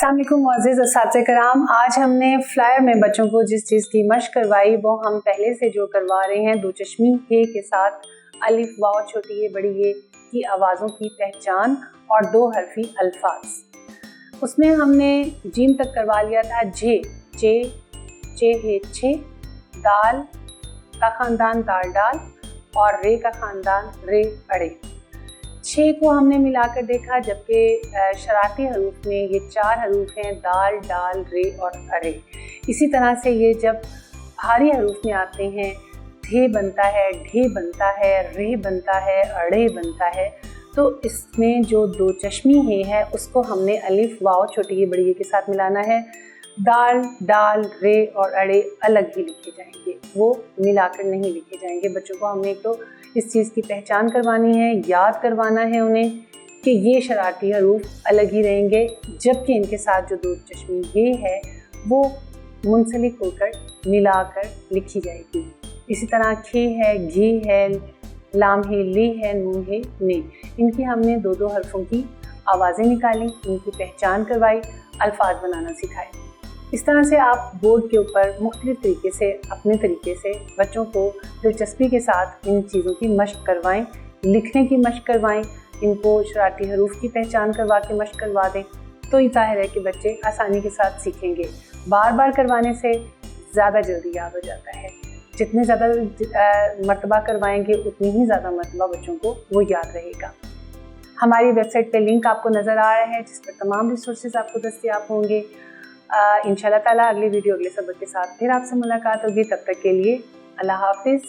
अस्सलाम वालेकुम मुअज़्ज़िज़ असातिज़े कराम। आज हमने फ्लायर में बच्चों को जिस चीज़ की मशक करवाई वो हम पहले से जो करवा रहे हैं, दो चश्मी के साथ अलिफ वाव छोटी ये बड़ी ये की आवाज़ों की पहचान और दो हरफी अल्फाज। उसमें हमने जीम तक करवा लिया था। जे है छे, दाल का ख़ानदान दाल डाल और रे का ख़ानदान रे अड़े। छः को हमने मिलाकर देखा, जबकि शरारती हरूफ में ये चार हरूफ हैं, दाल डाल रे और अड़े। इसी तरह से ये जब भारी हरूफ में आते हैं, धे बनता है, ढे बनता है, रे बनता है, अड़े बनता है, तो इसमें जो दो चश्मी हे है उसको हमने अलिफ वाव छोटी ये बड़ी ये के साथ मिलाना है। दाल डाल रे और अड़े अलग ही लिखे जाएंगे, वो मिलाकर नहीं लिखे जाएंगे। बच्चों को हमने एक तो इस चीज़ की पहचान करवानी है, याद करवाना है उन्हें कि ये शरारती हरूफ अलग ही रहेंगे, जबकि इनके साथ जो दो चश्मी ये है वो मुंसलिक होकर मिलाकर लिखी जाएगी। इसी तरह खे है, घी है, लाम है, ले है, नून है, ने। इनकी हमने दो दो हरफों की आवाज़ें निकाली, इनकी पहचान करवाई, अल्फाज बनाना सिखाए। इस तरह से आप बोर्ड के ऊपर मुख्तलिफ तरीके से अपने तरीके से बच्चों को दिलचस्पी के साथ इन चीज़ों की मशक करवाएं, लिखने की मशक करवाएं, इनको शरारती हरूफ की पहचान करवा के मशक करवा दें, तो ये जाहिर है कि बच्चे आसानी के साथ सीखेंगे। बार बार करवाने से ज़्यादा जल्दी याद हो जाता है। जितने ज़्यादा मरतबा करवाएंगे उतनी ही ज़्यादा मरतबा बच्चों को वो याद रहेगा। हमारी वेबसाइट पे लिंक आपको नज़र आ रहा है, जिस पर तमाम रिसोर्सेज आपको दस्तयाब होंगे। इंशाल्लाह ताला अगली वीडियो अगले सबक के साथ फिर आपसे मुलाकात होगी। तब तक के लिए अल्लाह हाफिज़।